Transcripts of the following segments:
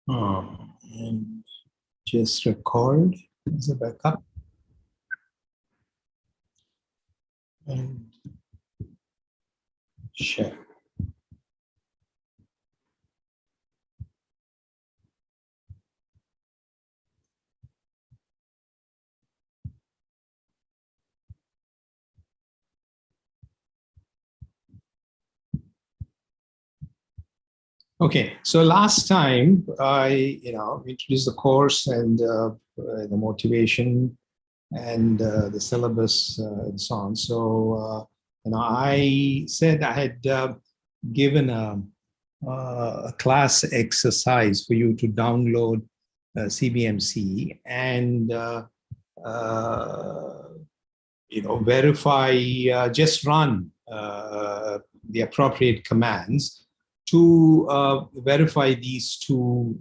And just record as a backup. And share. Okay, so last time I, introduced the course and the motivation and the syllabus and so on. So, I said I had given a class exercise for you to download CBMC and verify, just run the appropriate commands to verify these two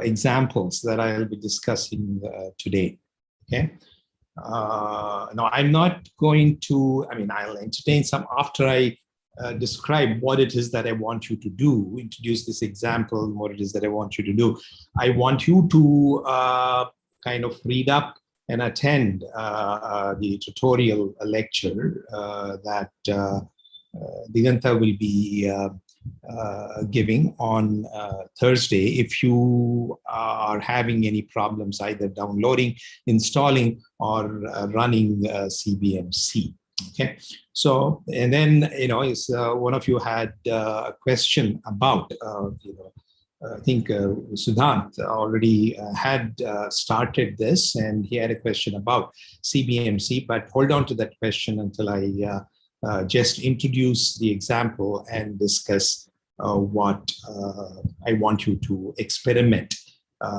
examples that I'll be discussing today. Okay. Now, I'm not going to, I'll entertain some after I describe what it is that I want you to do, introduce this example, what it is that I want you to do. I want you to kind of read up and attend the tutorial lecture that Diganta will be giving on Thursday. If you are having any problems either downloading, installing, or running CBMC. Okay, so and then one of you had a question about I think Sudhant already had started this, and he had a question about CBMC, but hold on to that question until I just introduce the example and discuss what I want you to experiment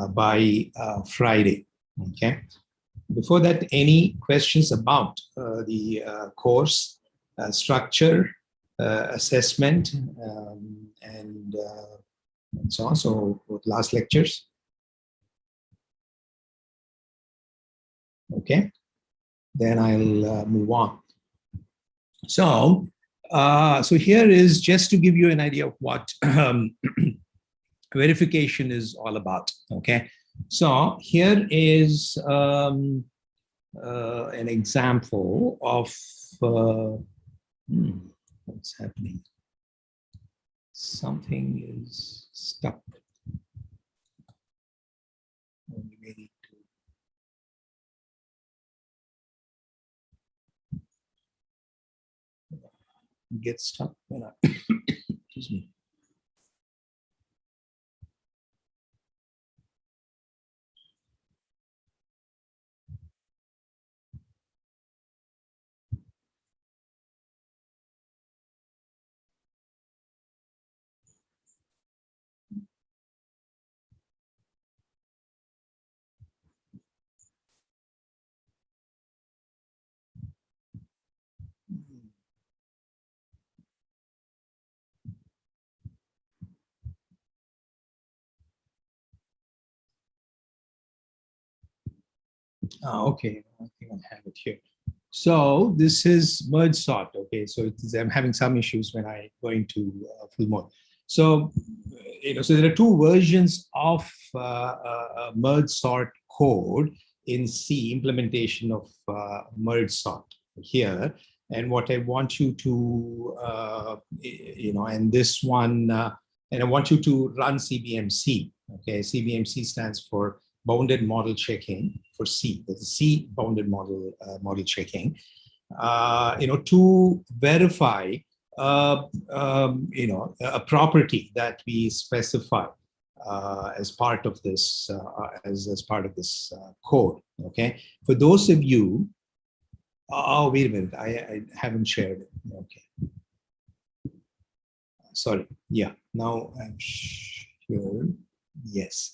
by Friday. Okay. Before that, any questions about the course structure, assessment, and so on? So, last lectures. Okay. Then I'll move on. So, so here is just to give you an idea of what verification is all about. Okay, so here is an example of what's happening. Something is stuck. We may need to get stuck. Excuse me. Okay, I think I have it here. So this is merge sort. Okay, so I'm having some issues when I go into full mode. So so there are two versions of merge sort code in C, implementation of merge sort here. And what I want you to and this one, and I want you to run CBMC. Okay, CBMC stands for bounded model checking for C. That's C bounded model checking. To verify a property that we specify as part of this as part of this code. Okay. For those of you, oh wait a minute, I haven't shared it. Okay. Sorry. Yeah. Now I'm sure. Yes.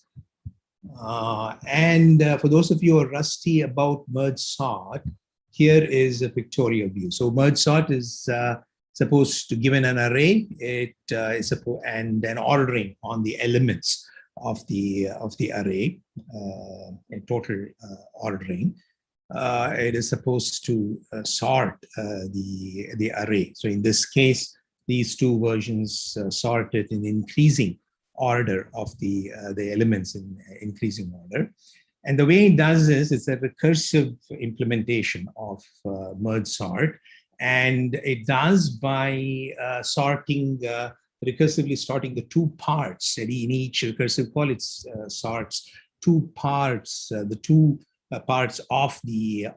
And for those of you who are rusty about merge sort, here is a pictorial view. So merge sort is supposed to, given an array, it is supposed, and then ordering on the elements of the array, in total ordering. It is supposed to sort the array. So in this case, these two versions sort it in increasing order of the elements in increasing order. And the way it does is it's a recursive implementation of merge sort, and it does by recursively sorting the two parts. In each recursive call, it sorts two parts, the two parts of the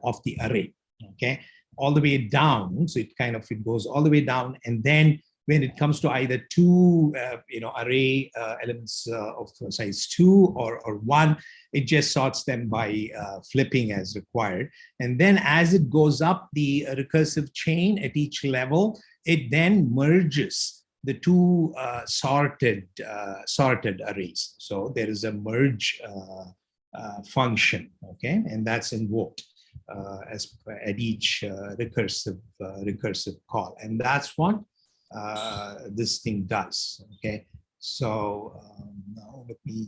array. Okay, all the way down. So it goes all the way down, and then when it comes to either two array elements of size 2 or 1, it just sorts them by flipping as required. And then as it goes up the recursive chain at each level, it then merges the two sorted arrays. So there is a merge function, okay, and that's invoked at each recursive call, and that's what this thing does. Okay, so now let me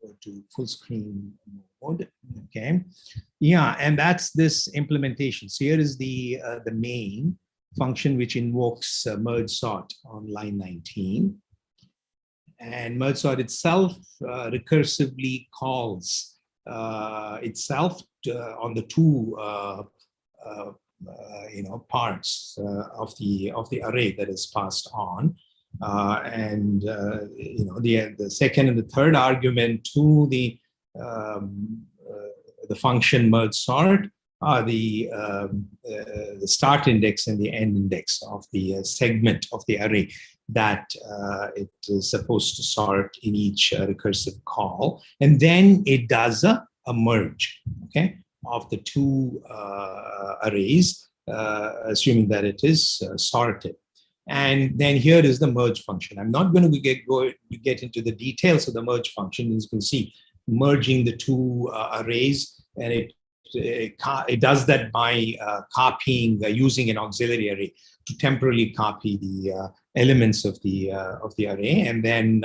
go to full screen mode. Okay, yeah, and that's this implementation. So here is the main function which invokes merge sort on line 19, and merge sort itself recursively calls itself on the two parts of the array that is passed on, and the second and the third argument to the function merge sort are the start index and the end index of the segment of the array that it is supposed to sort in each recursive call, and then it does a merge, okay, of the two arrays, assuming that it is sorted. And then here is the merge function. I'm not going to get into the details of the merge function. As you can see, merging the two arrays, and it does that by copying using an auxiliary array to temporarily copy the elements of the array, and then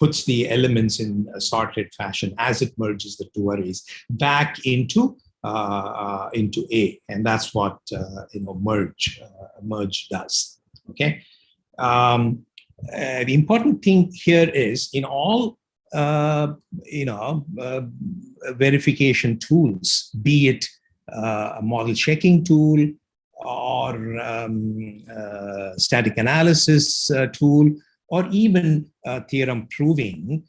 puts the elements in a sorted fashion as it merges the two arrays back into A, and that's what merge does. Okay, the important thing here is in all verification tools, be it a model checking tool or static analysis tool, or even theorem proving,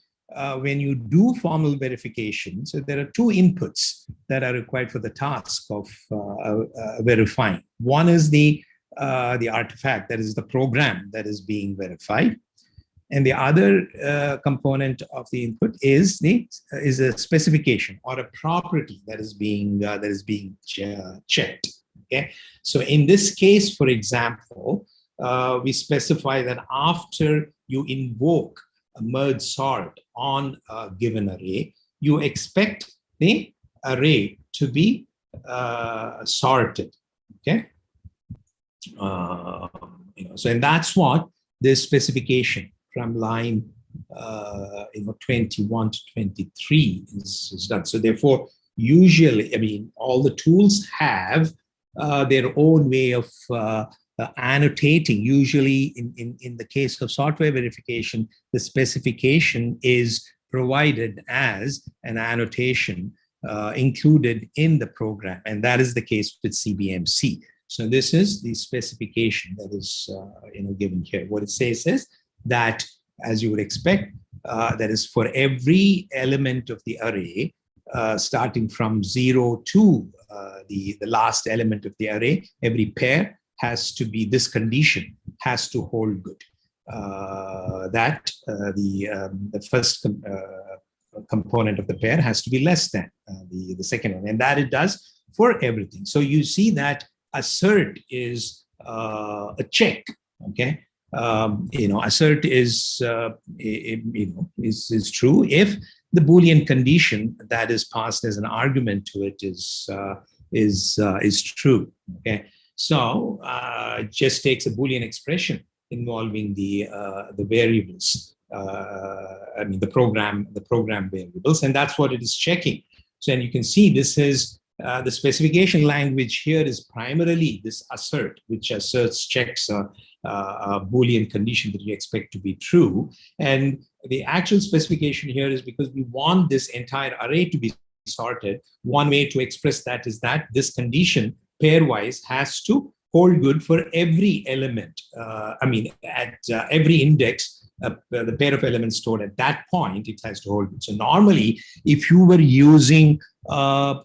when you do formal verification, so there are two inputs that are required for the task of verifying. One is the artifact, that is the program that is being verified, and the other component of the input is a specification or a property that is being checked. Okay, so in this case, for example, we specify that after you invoke a merge sort on a given array, you expect the array to be sorted. Okay, so and that's what this specification from line 21 to 23 is done. So therefore, usually, all the tools have their own way of annotating. Usually, in the case of software verification, the specification is provided as an annotation included in the program, and that is the case with CBMC. So this is the specification that is given here. What it says is that, as you would expect, that is for every element of the array, starting from 0 to the last element of the array, every pair has to be, this condition has to hold good. That the first component of the pair has to be less than the second one, and that it does for everything. So you see that assert is a check. Okay, assert is is true if the Boolean condition that is passed as an argument to it is true. Okay, so it just takes a Boolean expression involving the variables. The program variables, and that's what it is checking. So, and you can see this is the specification language here is primarily this assert, which asserts checks a Boolean condition that you expect to be true. And the actual specification here is because we want this entire array to be sorted. One way to express that is that this condition pairwise has to hold good for every element. At every index, the pair of elements stored at that point, it has to hold good. So normally, if you were using full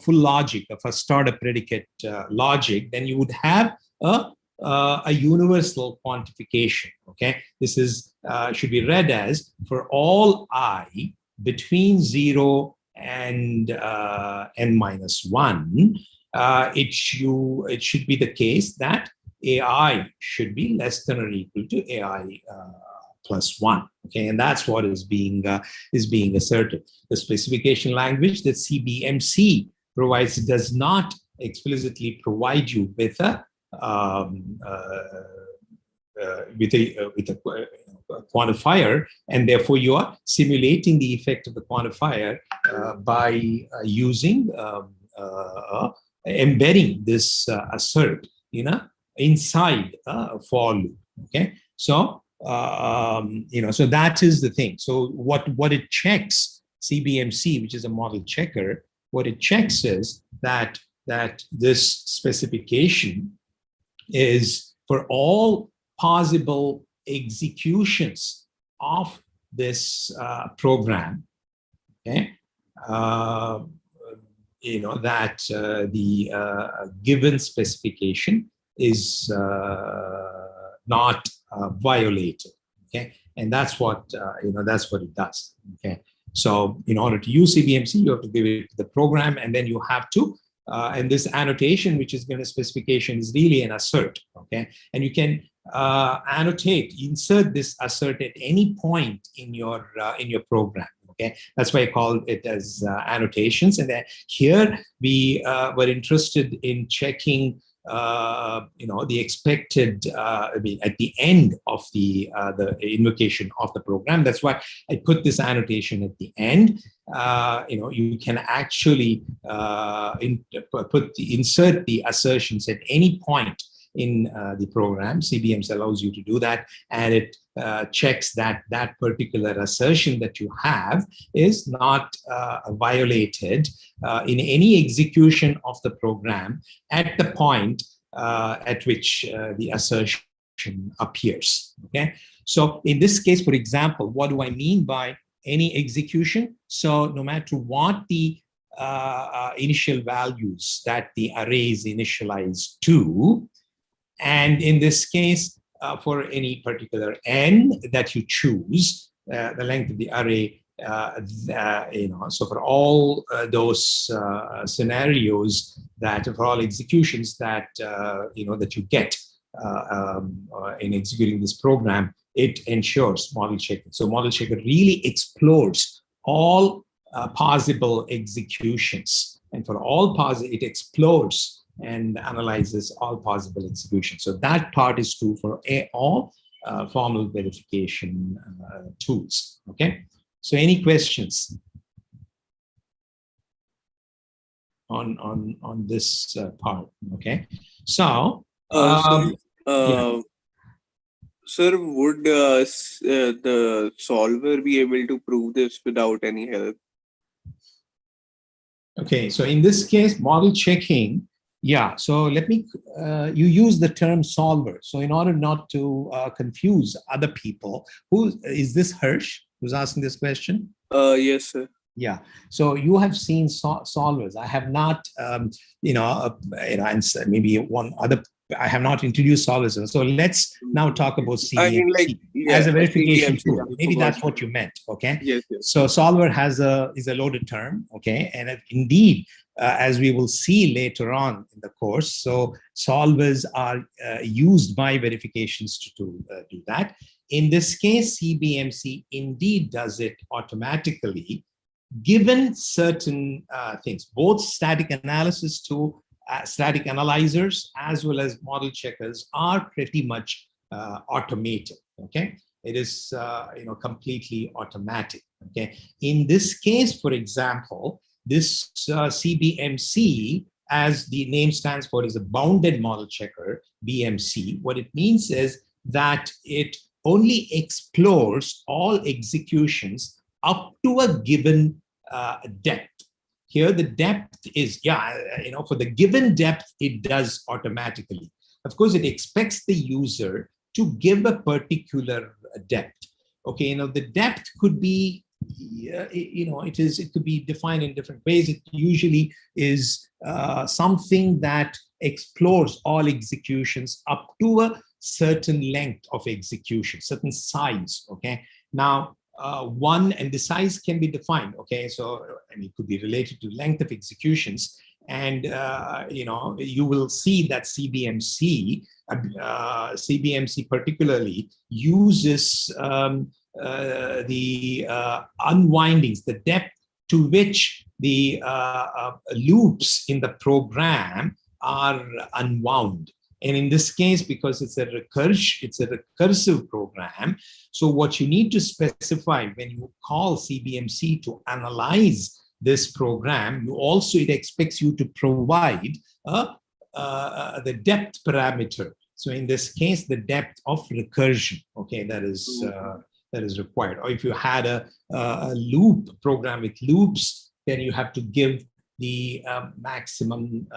logic, a first order predicate logic, then you would have a universal quantification. Okay, this is should be read as for all I between 0 and n-1. It should be the case that AI should be less than or equal to AI plus 1. Okay, and that's what is being asserted. The specification language that CBMC provides does not explicitly provide you with a quantifier, and therefore you are simulating the effect of the quantifier by using embedding this assert inside a for loop. Okay, so so that is the thing. So what it checks, CBMC, which is a model checker, what it checks is that this specification is for all possible executions of this program. Okay, that the given specification is not violated. Okay, and that's what it does. Okay, so in order to use CBMC, you have to give it the program, and then you have to and this annotation, which is given a specification, is really an assert. Okay, and you can insert this assert at any point in your program. Okay, that's why I call it as annotations. And then here we were interested in checking the expected at the end of the invocation of the program. That's why I put this annotation at the end. You can actually insert the assertions at any point in the program. CBMs allows you to do that, and it checks that that particular assertion that you have is not violated in any execution of the program at the point at which the assertion appears. Okay, so in this case, for example, what do I mean by any execution? So no matter what the initial values that the array is initialized to, and in this case, for any particular n that you choose, the length of the array, so for all those scenarios, that for all executions that that you get in executing this program, it ensures model checking. So model checker really explores all possible executions, and for all possible, it explores and analyzes all possible executions. So that part is true for all formal verification tools. Okay. So any questions on this part? Okay. So, sir, would the solver be able to prove this without any help? Okay. So in this case, model checking. Yeah, so let me, you use the term solver. So in order not to confuse other people, who is this Hirsch who's asking this question? Yes, sir. Yeah, so you have seen solvers. I have not, and maybe one other, I have not introduced solvers. So let's now talk about CBMC as a verification tool. Maybe that's what you meant, okay? Yes, yes. So solver is a loaded term, okay? And indeed, as we will see later on in the course, so solvers are used by verifications to do that. In this case, CBMC indeed does it automatically, given certain things, both static analysis to static analyzers as well as model checkers are pretty much automated. Okay, it is completely automatic. Okay, in this case, for example, this CBMC, as the name stands for, is a bounded model checker, BMC. What it means is that it only explores all executions up to a given depth. Here, the depth is, for the given depth, it does automatically. Of course, it expects the user to give a particular depth. Okay, the depth could be, it could be defined in different ways. It usually is something that explores all executions up to a certain length of execution, certain size. Okay, now and the size can be defined. Okay, so it could be related to length of executions, and you will see that CBMC particularly uses the unwindings, the depth to which the loops in the program are unwound. And in this case, because it's a recursive program, so what you need to specify when you call CBMC to analyze this program, it expects you to provide the depth parameter. So in this case, the depth of recursion, okay, that is required. Or if you had a loop program with loops, then you have to give the maximum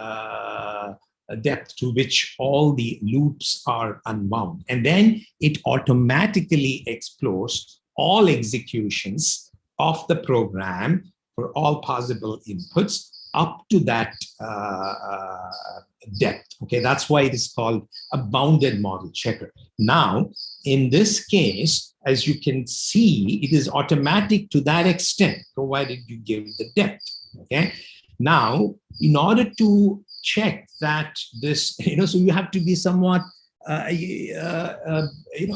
depth to which all the loops are unwound. And then it automatically explores all executions of the program for all possible inputs up to that depth. Okay, that's why it is called a bounded model checker. Now, in this case, as you can see, it is automatic to that extent, provided you give the depth. Okay, now, in order to check that this, so you have to be somewhat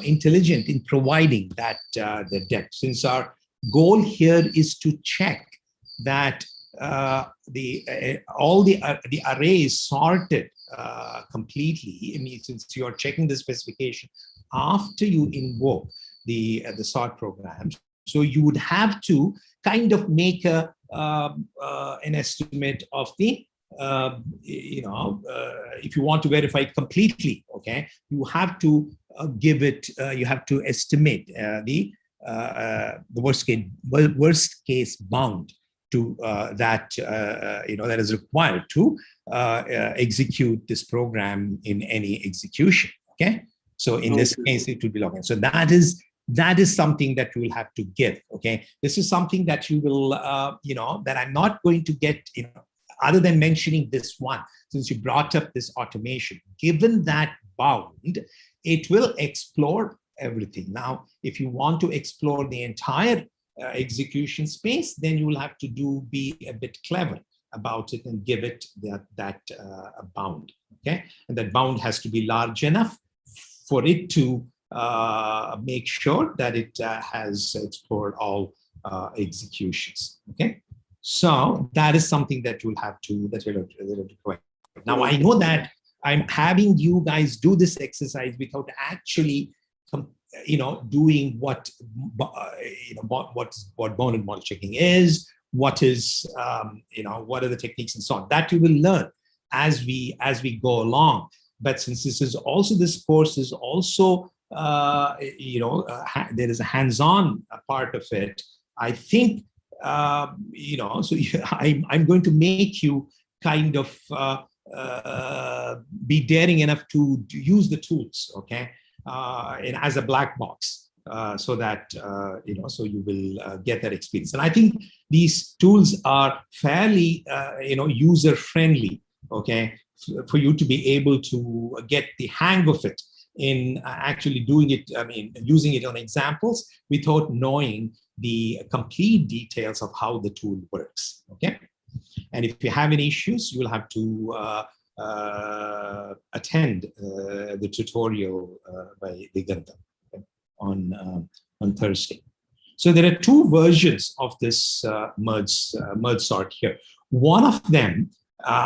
intelligent in providing that the depth, since our goal here is to check that all the array is sorted completely. I mean, since you are checking the specification after you invoke the sort programs, so you would have to kind of make an estimate of the if you want to verify it completely, okay, you have to give it. You have to estimate the worst case bound to that that is required to execute this program in any execution. Okay, so in this case, it will be logged in. So that is something that you will have to give. Okay, this is something that you will that I'm not going to get other than mentioning this one, since you brought up this automation. Given that bound, it will explore everything. Now, if you want to explore the entire execution space, then you will have to be a bit clever about it and give it that bound. Okay, and that bound has to be large enough for it to make sure that it has explored all executions. Okay, so that is something that you'll have to provide. Now, I know that I'm having you guys do this exercise without actually doing what bounded model checking is, what is what are the techniques and so on. That you will learn as we go along. But since this course is also there is a hands-on part of it, I think so I'm going to make you kind of be daring enough to use the tools, okay, and as a black box, so that so you will get that experience. And I think these tools are fairly user friendly, okay, for you to be able to get the hang of it in actually doing it. I mean, using it on examples without knowing the complete details of how the tool works. Okay, and if you have any issues, you will have to attend the tutorial by Diganta on Thursday. So there are two versions of this merge sort here. One of them,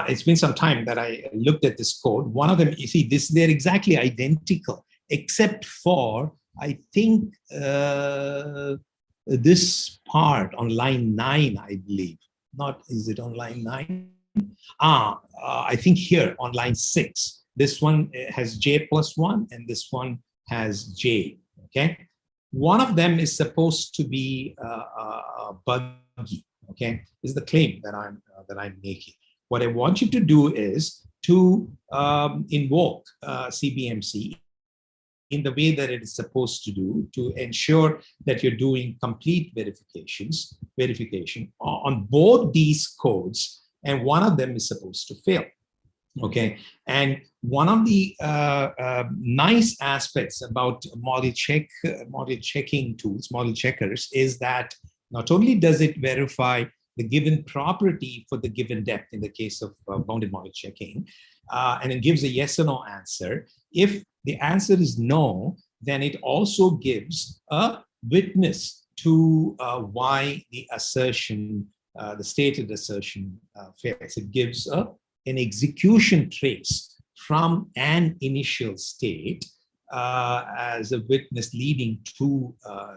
it's been some time that I looked at this code. One of them, you see, they're exactly identical, except for, I think, this part on line 9, I believe. not, is it on line 9? I think here on line 6. This one has J plus 1 and this one has J, okay? One of them is supposed to be buggy, okay? Is the claim that I'm making. What I want you to do is to invoke CBMC in the way that it is supposed to do, to ensure that you're doing complete verification on both these codes, and one of them is supposed to fail. Okay, and one of the nice aspects about model checking tools, model checkers, is that not only does it verify the given property for the given depth in the case of bounded model checking, and it gives a yes or no answer. If the answer is no, then it also gives a witness to why the assertion, the stated assertion fails. It gives an execution trace from an initial state as a witness leading to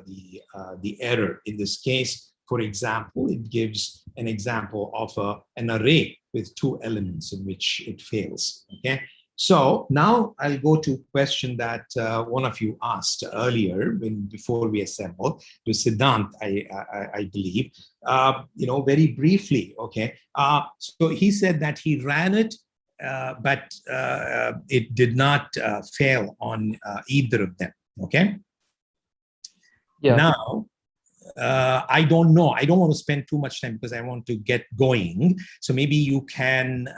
the error. In this case, for example, it gives an example of an array with 2 elements in which it fails. Okay, so now I'll go to a question that one of you asked earlier before we assembled. It was Siddhant, I believe. Very briefly. Okay, so he said that he ran it, but it did not fail on either of them. Okay. Yeah. Now, I don't know. I don't want to spend too much time because I want to get going. So maybe you can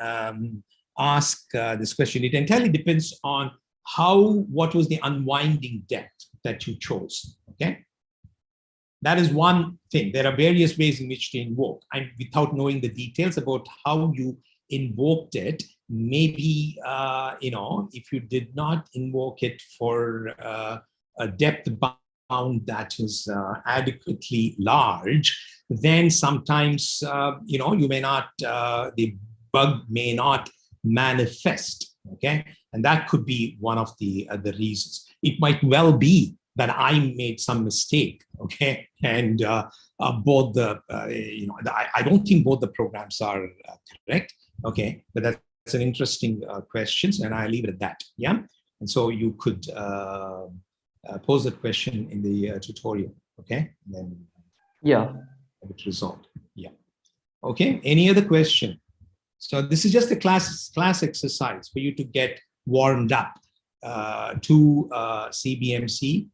ask this question. It entirely depends on what was the unwinding depth that you chose. Okay. That is one thing. There are various ways in which to invoke. And without knowing the details about how you invoked it, maybe, if you did not invoke it for a depth bound that is adequately large, then sometimes, you may not, the bug may not manifest, okay? And that could be one of the reasons. It might well be that I made some mistake, okay? And both I don't think both the programs are correct, okay? But that's an interesting question, and I leave it at that, yeah? And so you could pose the question in the tutorial, okay? And then have it resolved, yeah. Okay, any other question? So this is just a class exercise for you to get warmed up to CBMC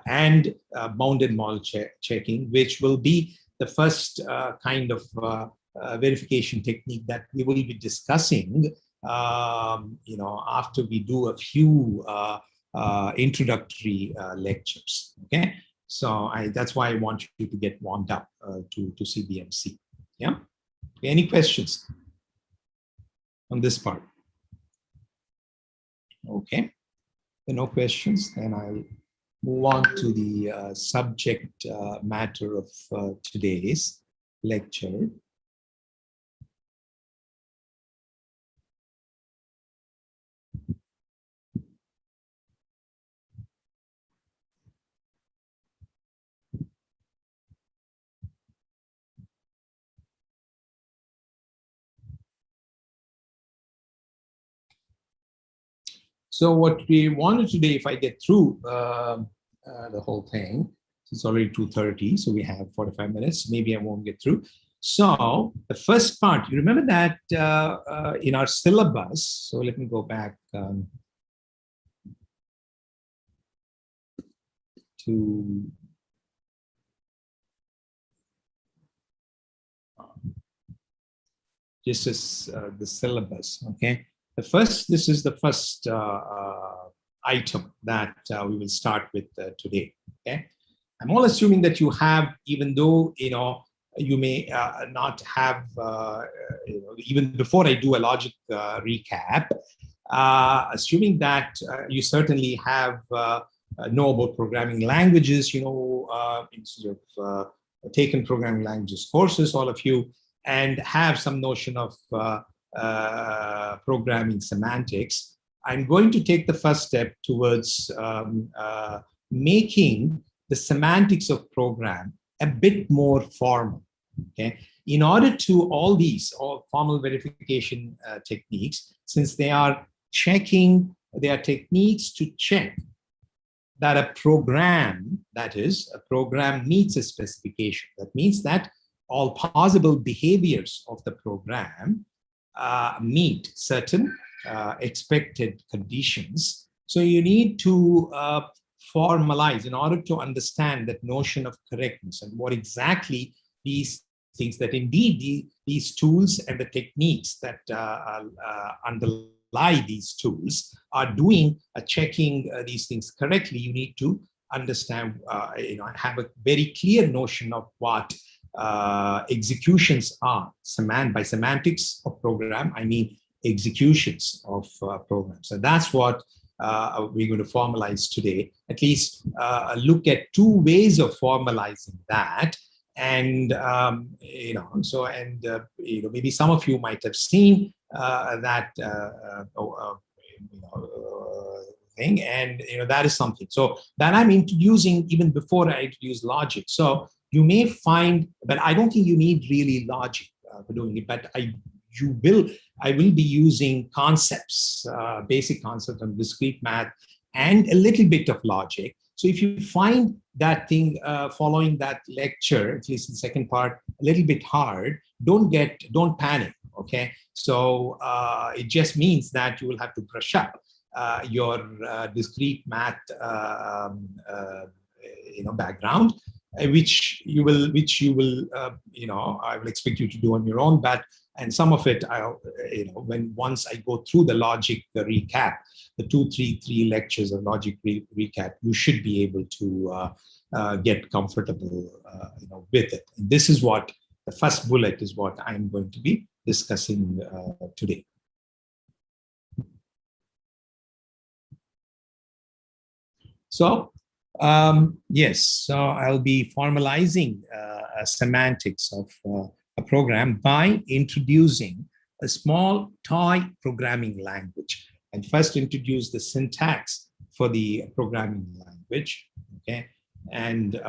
and bounded model checking, which will be the first kind of verification technique that we will be discussing, after we do a few introductory lectures. Okay, so that's why I want you to get warmed up to CBMC. Yeah. Any questions on this part? Okay. There are no questions, then I'll move on to the subject matter of today's lecture. So what we wanted today, if I get through the whole thing, it's already 2:30, so we have 45 minutes. Maybe I won't get through. So the first part, you remember that in our syllabus, so let me go back to just as the syllabus, okay? This is the first item that we will start with today, okay? I'm all assuming that you have, even though, you may not have, even before I do a logic recap, assuming that you certainly have know about programming languages, instead of taken programming languages courses, all of you, and have some notion of programming semantics. I'm going to take the first step towards making the semantics of program a bit more formal. Okay, in order to all these formal verification techniques, since they are techniques to check that a program, that is, a program meets a specification. That means that all possible behaviors of the program meet certain expected conditions. So you need to formalize in order to understand that notion of correctness and what exactly these things, that indeed these tools and the techniques that underlie these tools are doing checking these things correctly. You need to understand, have a very clear notion of what executions are. By semantics of program, I mean executions of programs. So that's what we're going to formalize today. At least look at two ways of formalizing that. And maybe some of you might have seen that thing, and that is something. So that I'm introducing even before I introduce logic. So you may find, but I don't think you need really logic for doing it. But I will be using concepts, basic concepts of discrete math, and a little bit of logic. So if you find that thing following that lecture, at least the second part, a little bit hard, don't panic, okay? So it just means that you will have to brush up your discrete math background, which you will I will expect you to do on your own. And some of it, once I go through the logic recap, the 2-3 lectures of logic recap, you should be able to get comfortable, with it. And this is what the first bullet is, what I'm going to be discussing today. So, yes, so I'll be formalizing semantics of a program by introducing a small toy programming language, and first introduce the syntax for the programming language, okay, and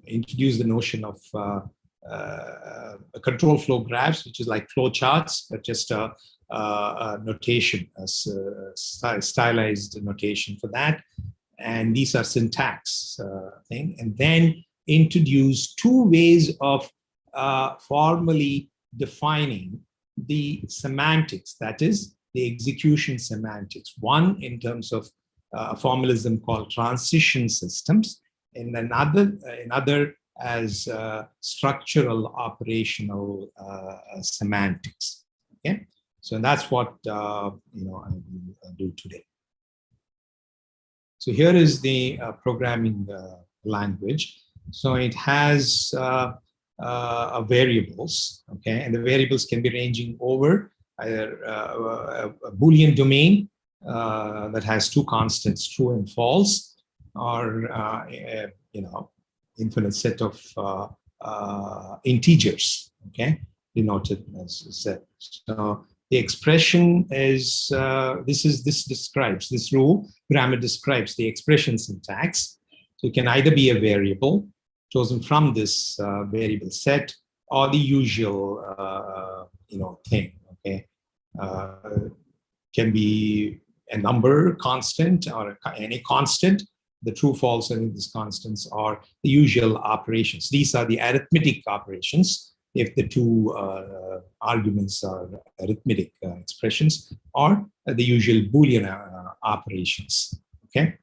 introduce the notion of control flow graphs, which is like flow charts, but just a notation, a stylized notation for that. And these are syntax thing, and then introduce two ways of formally defining the semantics, that is the execution semantics. One in terms of a formalism called transition systems, and another as structural operational semantics. Okay, so that's what I will do today. So here is the programming language. So it has variables, okay, and the variables can be ranging over either a Boolean domain that has two constants, true and false, or infinite set of integers, okay, denoted as set. So the expression is this rule grammar describes the expression syntax. So it can either be a variable chosen from this variable set, or the usual thing, okay. Can be a number, constant, or any constant. The true, false, and these constants are the usual operations. These are the arithmetic operations if the two arguments are arithmetic expressions, or the usual Boolean operations, okay.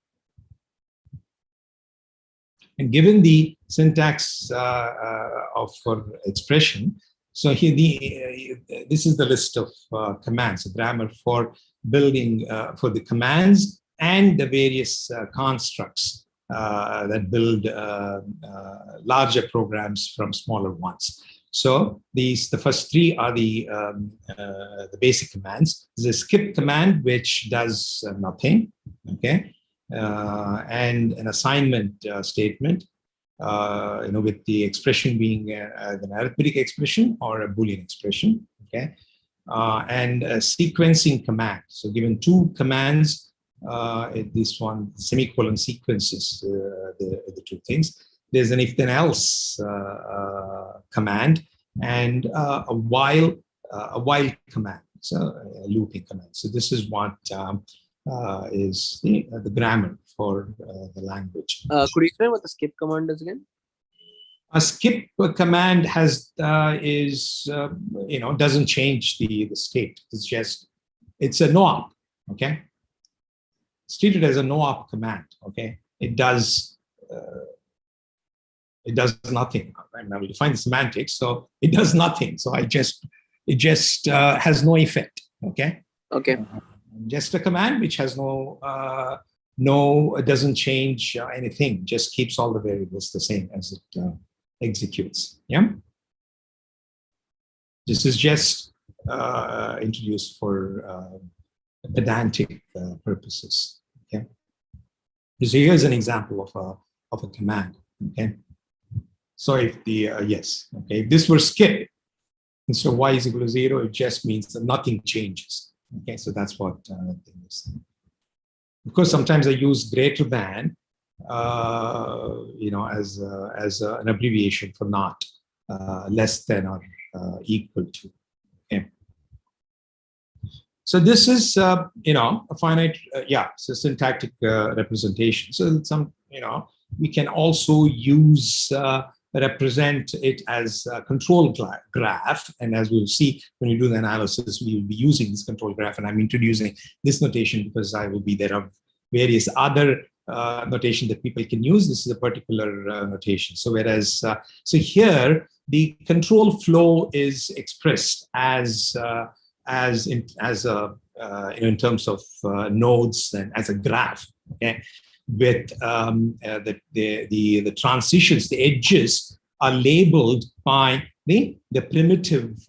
And given the syntax for expression, so here this is the list of commands, a grammar for building for the commands and the various constructs that build larger programs from smaller ones. So the first three are the basic commands. There's a skip command which does nothing, okay, and an assignment statement, with the expression being an arithmetic expression or a Boolean expression, okay, and a sequencing command. So given two commands, this one semicolon sequences the two things. There's an if then else command, and a while command, so a looping command. So this is what is the grammar for the language. Could you explain what the skip command is again? A skip command has doesn't change the state. It's a no-op. Okay, it's treated as a no-op command. Okay, it does nothing. I will define the semantics, so it does nothing. So it just has no effect. Okay. Okay. Just a command which has it doesn't change anything. Just keeps all the variables the same as it executes. Yeah. This is just introduced for pedantic purposes. Okay. So here's an example of a command. Okay. So if if this were skip, instead of y is equal to 0, it just means that nothing changes. Okay, so that's what thing is. Of course, sometimes I use greater than, as an abbreviation for not, less than or equal to. Okay. So this is, a finite, so syntactic representation. So we can also use represent it as a control graph. And as we'll see when we do the analysis, we will be using this control graph. And I'm introducing this notation because there are various other notation that people can use. This is a particular notation. So whereas, so here, the control flow is expressed in terms of nodes and as a graph. Okay? With the transitions, the edges are labeled by the primitive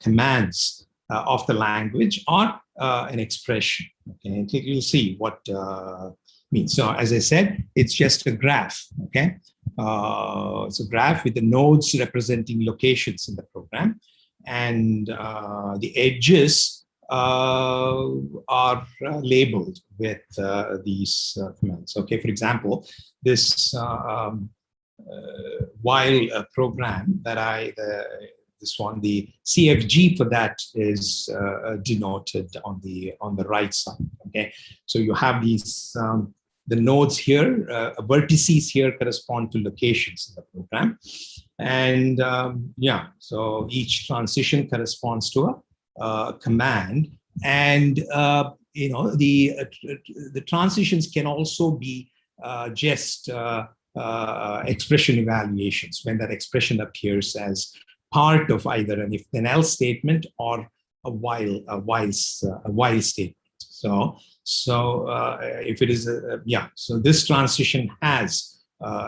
commands of the language or an expression. Okay, you'll see what means. So as I said, it's just a graph. Okay, it's a graph with the nodes representing locations in the program, and the edges are labeled with these commands. Okay, for example, this while program that the CFG for that is denoted on the right side. Okay, so you have these the nodes here, vertices here correspond to locations in the program, and so each transition corresponds to a command, and the transitions can also be just expression evaluations when that expression appears as part of either an if then else statement or a while statement. So if it is so this transition has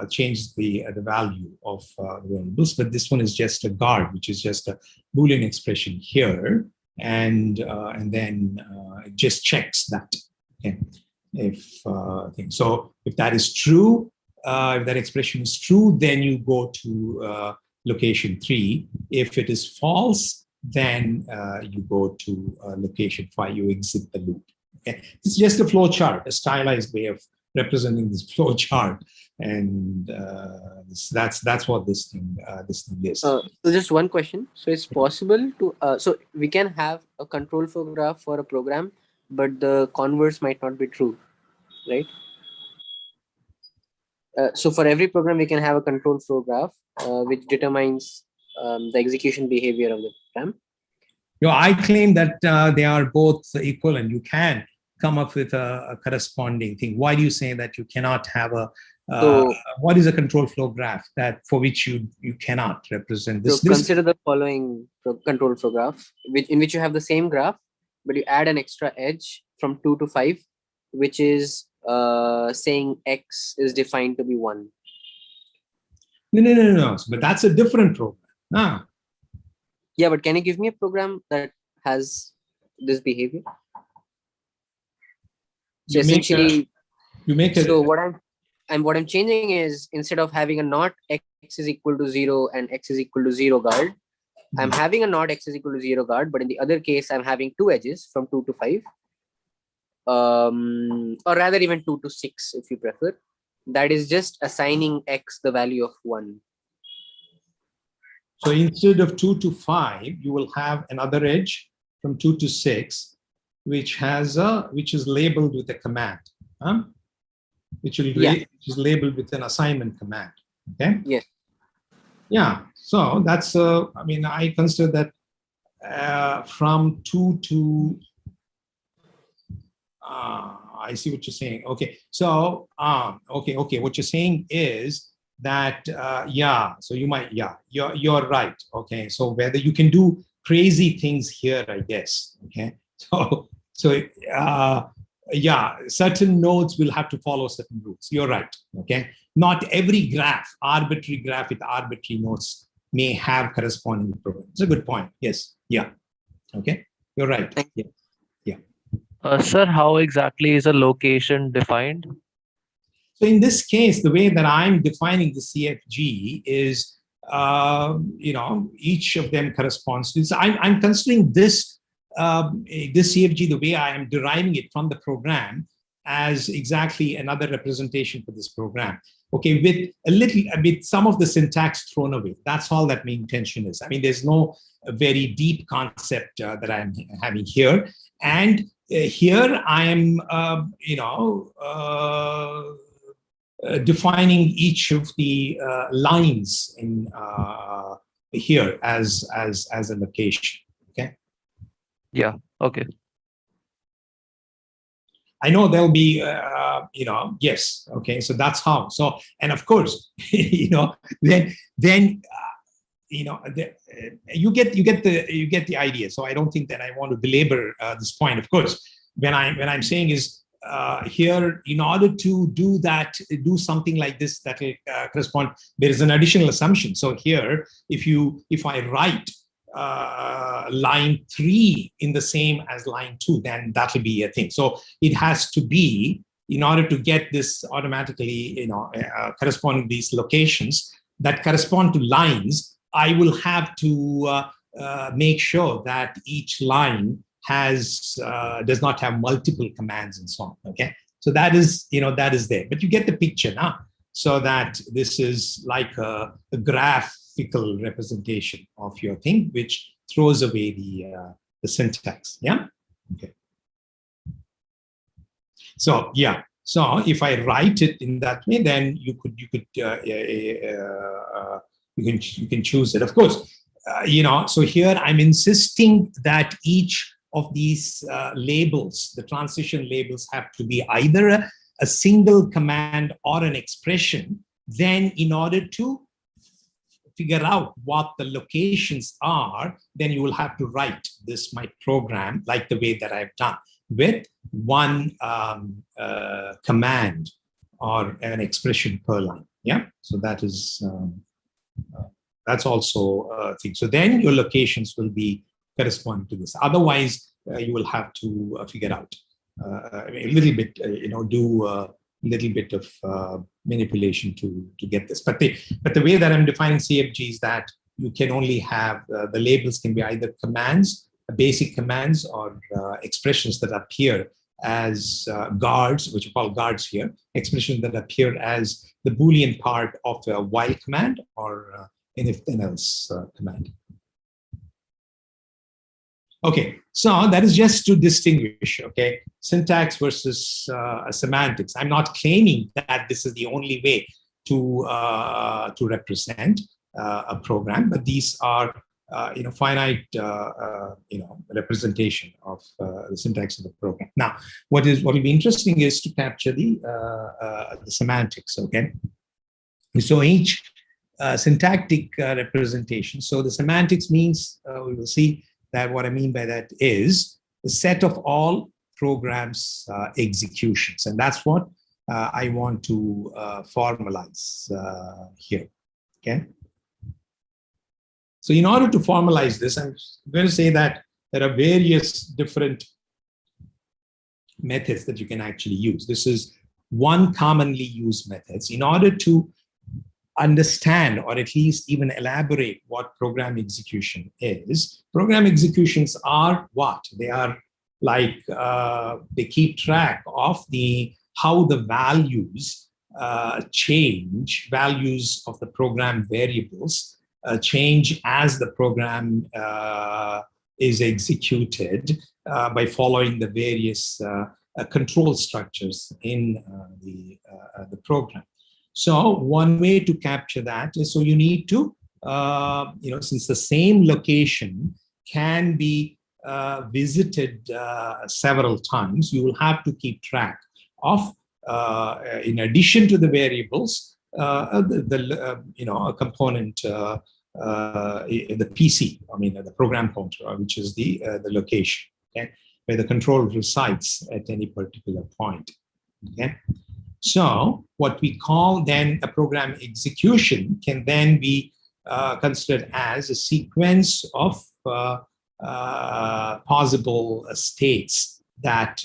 changed the value of the variables, but this one is just a guard, which is just a Boolean expression here, and then it just checks that. Okay, so if that is true, if that expression is true, then you go to location 3. If it is false, then you go to location 5. You exit the loop. Okay, it's just a flow chart, a stylized way of representing this flow chart, and that's what this thing is. So just one question. So it's possible to so we can have a control flow graph for a program, but the converse might not be true, right? So for every program, we can have a control flow graph which determines the execution behavior of the program. I claim that they are both equal, and you can come up with a corresponding thing. Why do you say that you cannot have a what is a control flow graph that for which you cannot represent this? So consider the following control flow graph, in which you have the same graph, but you add an extra edge from 2 to 5, which is saying X is defined to be 1. No. But that's a different program. Yeah, but can you give me a program that has this behavior? So essentially, so what I'm changing is, instead of having a not X is equal to 0 and X is equal to 0 guard, I'm having a not X is equal to 0 guard, but in the other case, I'm having 2 edges from 2 to 5. Or rather even 2 to 6 if you prefer. That is just assigning X the value of 1. So instead of 2 to 5, you will have another edge from 2 to 6, which is labeled with a command, which is labeled with an assignment command. Okay. Yes. Yeah. So that's I mean, I consider that from 2 to I see what you're saying. Okay. So okay. What you're saying is that yeah. So you might you're right. Okay. So whether you can do crazy things here, I guess. Okay. So yeah, certain nodes will have to follow certain rules. You're right. Okay. Not every graph, arbitrary graph with arbitrary nodes, may have corresponding program. It's a good point. Yes. Yeah. Okay. You're right. Yeah. Sir, how exactly is a location defined? So in this case, the way that I'm defining the CFG is, each of them corresponds to this. I'm considering this CFG, the way I am deriving it from the program, as exactly another representation for this program. Okay, with some of the syntax thrown away. That's all that my intention is. I mean, there's no very deep concept that I'm having here. And here I am, defining each of the lines in here as a location. Okay. Yeah. Okay. I know there'll be, yes. Okay. So that's how. So, and of course, then you get the idea. So I don't think that I want to belabor this point. Of course, when I'm saying is here, in order to do something like this that will correspond, there is an additional assumption. So here, if I write line 3 in the same as line 2, then that will be a thing. So it has to be, in order to get this automatically, corresponding to these locations that correspond to lines, I will have to make sure that each line does not have multiple commands and so on. Okay, so that is there, but you get the picture now. So that this is like a graphical representation of your thing, which throws away the syntax. Yeah. Okay. So yeah. So if I write it in that way, then you can choose it. Of course, So here I'm insisting that each of these labels, the transition labels, have to be either a single command or an expression. Then, in order to figure out what the locations are, then you will have to write my program like the way that I've done, with one command or an expression per line. Yeah, so that is that's also a thing. So then your locations will be corresponding to this. Otherwise, you will have to figure out a little bit, do a little bit of manipulation to get this. But the way that I'm defining CFG is that you can only have the labels can be either commands, basic commands, or expressions that appear as guards, which are called guards here, expressions that appear as the Boolean part of a while command or anything else command. Okay, so that is just to distinguish, okay, syntax versus semantics. I'm not claiming that this is the only way to represent a program, but these are finite representation of the syntax of the program. Now, what will be interesting is to capture the semantics. Okay, so each syntactic representation. So the semantics means we will see that what I mean by that is the set of all programs executions, and that's what I want to formalize here. Okay. So in order to formalize this, I'm going to say that there are various different methods that you can actually use. This is one commonly used method. In order to understand, or at least even elaborate, what program execution is, program executions are what? They are like, they keep track of how the values change, values of the program variables change as the program is executed by following the various control structures in the program. So one way to capture that is, so you need to, since the same location can be visited several times, you will have to keep track of, in addition to the variables, a component, the PC, the program counter, which is the location, okay, where the control resides at any particular point, okay. So what we call then a program execution can then be considered as a sequence of possible states that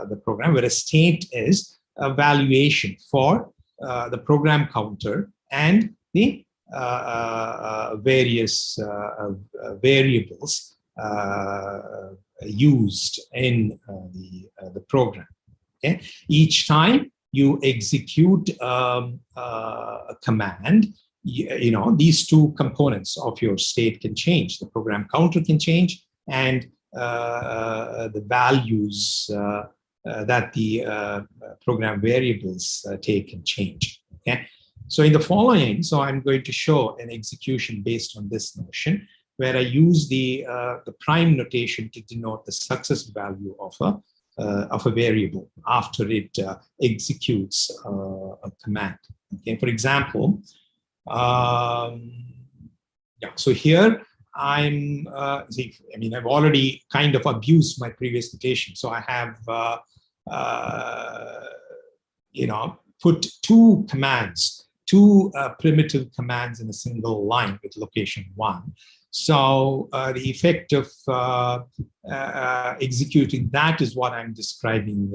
the program, where a state is a valuation for the program counter and the various variables used in the program. Okay, each time you execute a command, these two components of your state can change. The program counter can change, and the values that the program variables take can change. Okay, so in the following, I'm going to show an execution based on this notion, where I use the prime notation to denote the success value of a variable after it executes a command. Okay, for example, so here I'm, I've already kind of abused my previous notation. So I have, put two commands, two primitive commands in a single line with location 1. So the effect of executing that is what I'm describing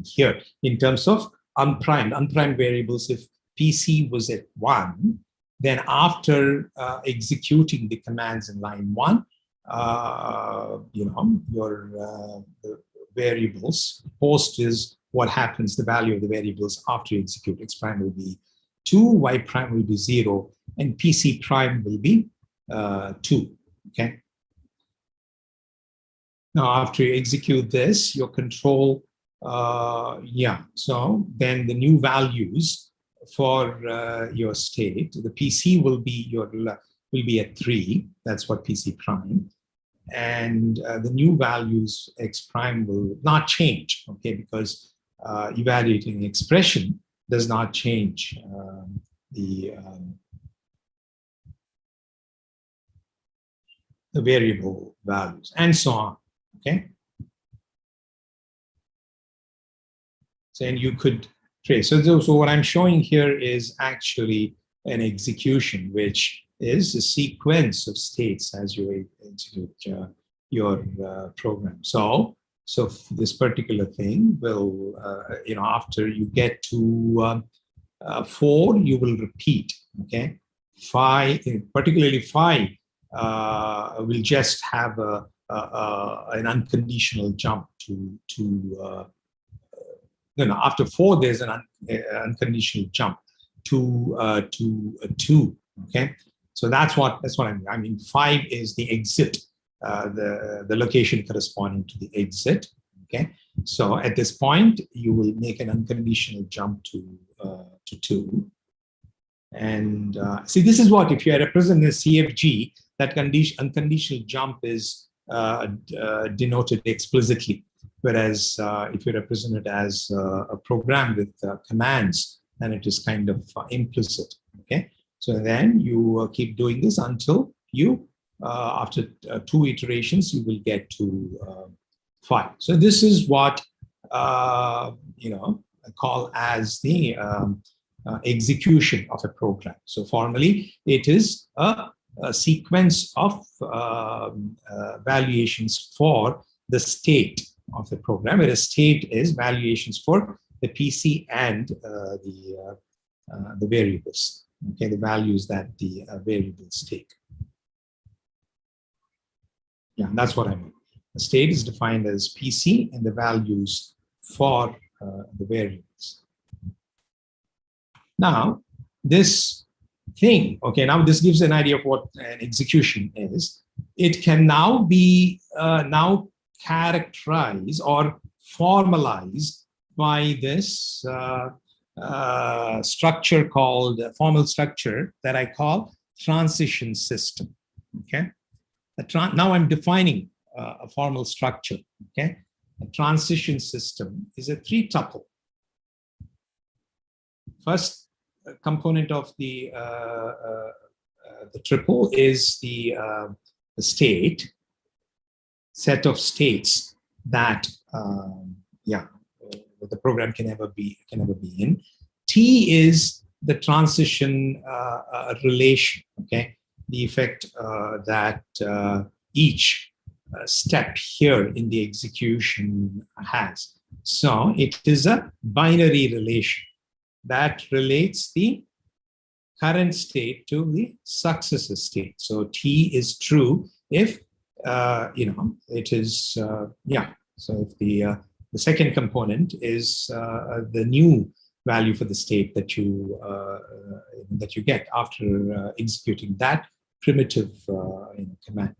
here in terms of unprimed variables. If PC was at 1, then after executing the commands in line 1, the variables, post is what happens, the value of the variables after you execute. X prime will be 2, Y prime will be 0, and PC prime will be 2, okay? Now, after you execute this, your control, so then the new values for your state, the PC will be at 3, that's what PC prime, and the new values X prime will not change, okay, because evaluating the expression does not change the variable values, and so on, okay? So, and you could trace. So what I'm showing here is actually an execution, which is a sequence of states as you execute your program. So this particular thing will, after you get to 4, you will repeat, okay? 5, particularly 5, will just have an unconditional jump to after 4 there's an unconditional jump to 2, okay? So that's what I mean. 5 is the exit, the location corresponding to the exit, okay? So at this point you will make an unconditional jump to 2. And see, this is what, if you are representing a CFG, that unconditional jump is denoted explicitly. Whereas if you represent it as a program with commands, then it is kind of implicit, okay? So then you keep doing this until you, after 2 iterations, you will get to 5. So this is what, I call as the execution of a program. So formally, it is a sequence of valuations for the state of the program, where a state is valuations for the PC and the variables, okay, the values that the variables take. Yeah, that's what I mean. The state is defined as PC and the values for the variables. Now, this thing, okay, now this gives an idea of what an execution is. It can now be now characterized or formalized by this structure called formal structure that I call transition system. Okay, now I'm defining a formal structure. Okay, a transition system is a three-tuple. First component of the triple is the state, set of states that the program can ever be in. T is the transition relation. Okay, the effect that each step here in the execution has. So it is a binary relation that relates the current state to the successor state. So T is true if it is So if the second component is the new value for the state that you get after executing that primitive command.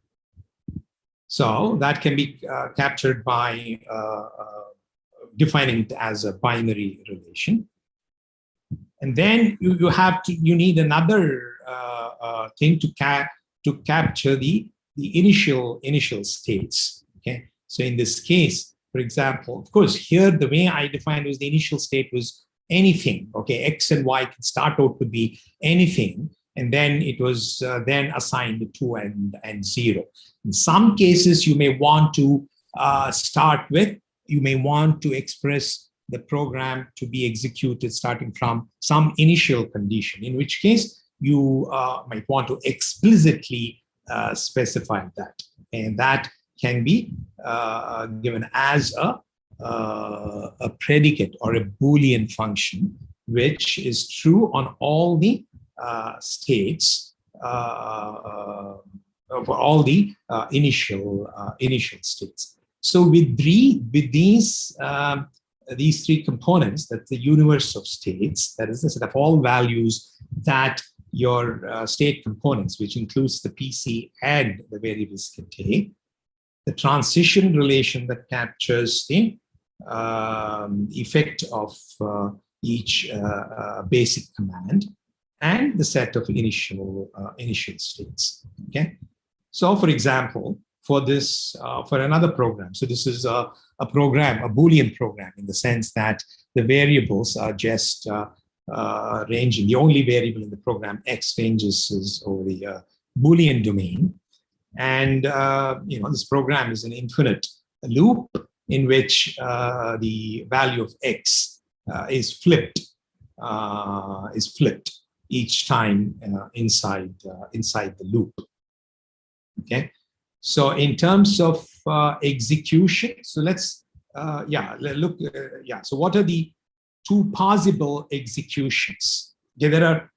So that can be captured by defining it as a binary relation. And then you need another thing to capture the initial states. Okay, so in this case, for example, of course, here the way I defined was the initial state was anything. Okay, X and Y can start out to be anything, and then it was then assigned 2 and 0. In some cases, you may want to you may want to express the program to be executed starting from some initial condition, in which case you might want to explicitly specify that. And that can be given as a predicate or a Boolean function, which is true on all the states, for all the initial states. So with these three components, that's the universe of states, that is the set of all values that your state components, which includes the PC and the variables, can take, the transition relation that captures the effect of each basic command, and the set of initial states. Okay, so for example, for another program, so this is a Boolean program, in the sense that the variables are just ranging. The only variable in the program, X, ranges is over the Boolean domain. And this program is an infinite loop in which the value of X is flipped each time inside the loop. Okay, so in terms of execution, so let's look. So what are the two possible executions? Okay, there are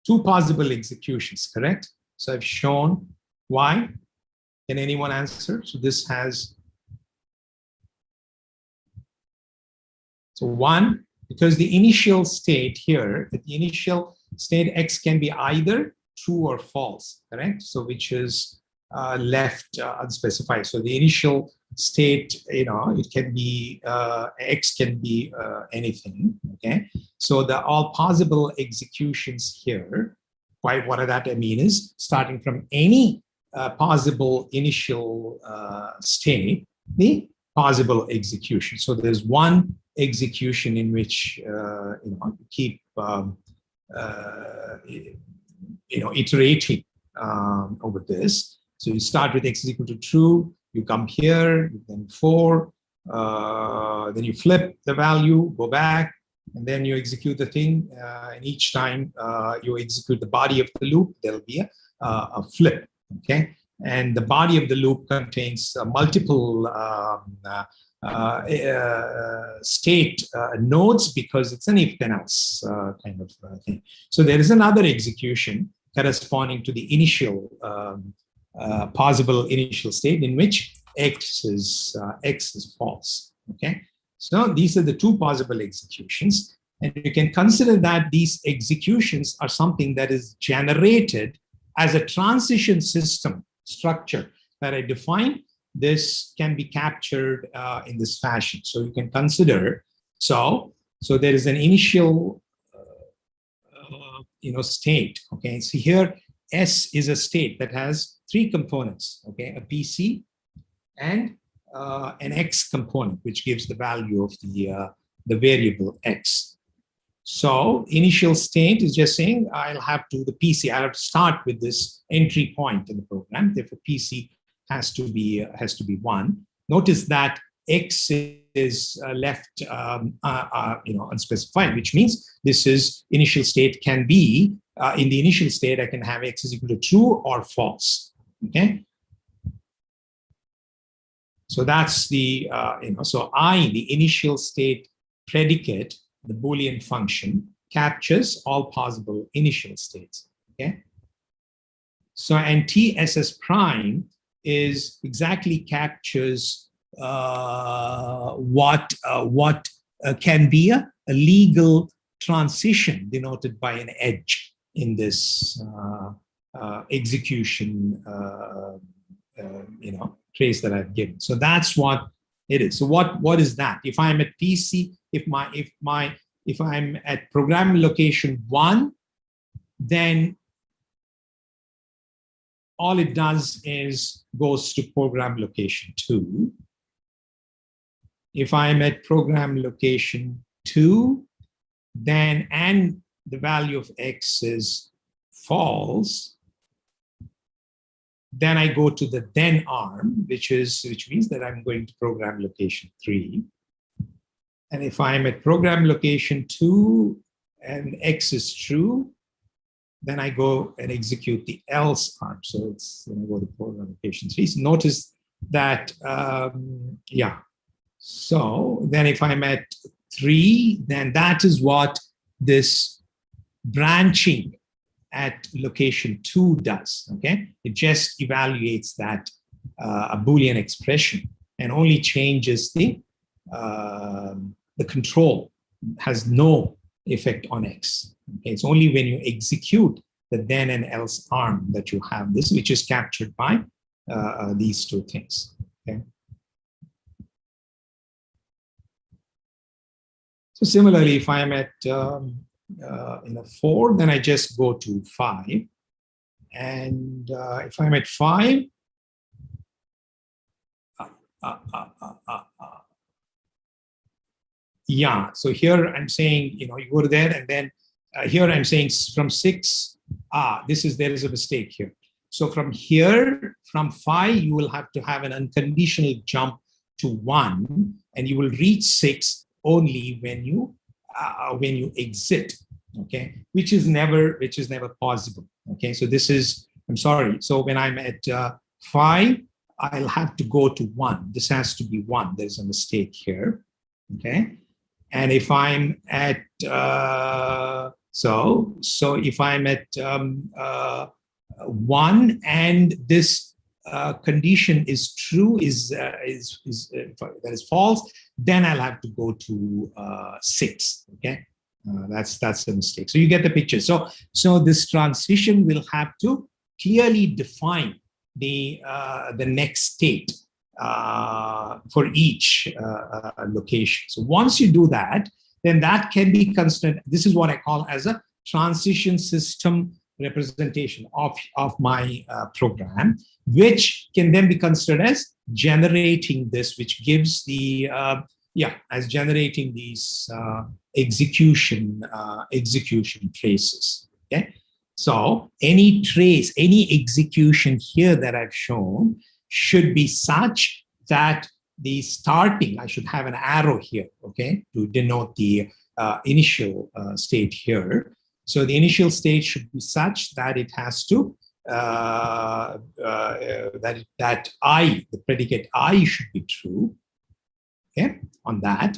two possible executions, correct? So I've shown why. Can anyone answer? So this has, so one, because the initial state here, the initial state X can be either true or false, correct? So which is left unspecified. So the initial state, it can be, X can be anything, okay? So all possible executions here, what that I mean is, starting from any possible initial state, the possible execution. So there's one execution in which you keep iterating over this. So you start with X is equal to true, you come here, then 4, then you flip the value, go back, and then you execute the thing. And each time you execute the body of the loop, there'll be a flip. Okay, and the body of the loop contains multiple state nodes, because it's an if-then else kind of thing. So there is another execution corresponding to the initial possible initial state in which X is false. Okay, so these are the two possible executions. And you can consider that these executions are something that is generated as a transition system structure that I define. This can be captured in this fashion. So you can consider, so there is an initial state. Okay, so here S is a state that has three components. Okay, a PC and an X component, which gives the value of the variable X. So initial state is just saying the PC. I have to start with this entry point in the program. Therefore, PC has to be 1. Notice that X is left unspecified, which means this is initial state can be in the initial state I can have X is equal to true or false. Okay. So that's the so the initial state predicate, the Boolean function, captures all possible initial states. Okay. So and TSS prime is exactly captures what can be a legal transition denoted by an edge in this execution trace that I've given. So that's what it is. So what is that? If I'm at PC, if I'm at program location 1, then all it does is goes to program location 2. If I'm at program location 2, then and the value of X is false, then I go to the then arm, which means that I'm going to program location 3. And if I'm at program location 2 and X is true, then I go and execute the else arm. So it's go to program location 3. So notice that So then if I'm at 3, then that is what this branching at location 2 does. Okay, it just evaluates that a Boolean expression and only changes the control, has no effect on X. Okay, it's only when you execute the then and else arm that you have this, which is captured by these two things. Okay. So similarly, if I'm at in a 4, then I just go to 5. And if I'm at 5, so here I'm saying, you go to there, and then here I'm saying from 6, there is a mistake here. So from here, from 5, you will have to have an unconditional jump to 1, and you will reach 6 only when you exit. Okay, which is never possible. Okay, so this is, I'm sorry. So when I'm at 5, I'll have to go to 1. This has to be 1. There's a mistake here. Okay, and if I'm at so if I'm at 1 and this condition is true, that is false, then I'll have to go to 6. Okay, that's a mistake. So you get the picture. So this transition will have to clearly define the next state for each location. So once you do that, then that can be considered. This is what I call as a transition system representation of my program, which can then be considered as generating this, which gives the as generating these execution traces. Okay, so any trace, any execution here that I've shown should be such that the starting, I should have an arrow here, okay, to denote the initial state here. So the initial state should be such that it has to that I, the predicate I, should be true. Okay, on that.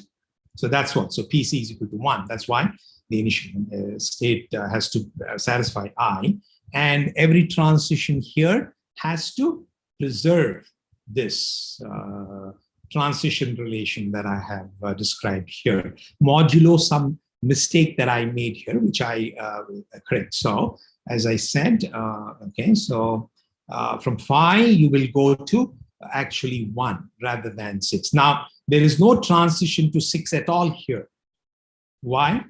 So that's what. So PC is equal to 1. That's why the initial state has to satisfy I, and every transition here has to preserve this transition relation that I have described here, modulo some mistake that I made here, which I correct. So as I said, okay, so from 5, you will go to actually 1 rather than 6. Now, there is no transition to 6 at all here. Why?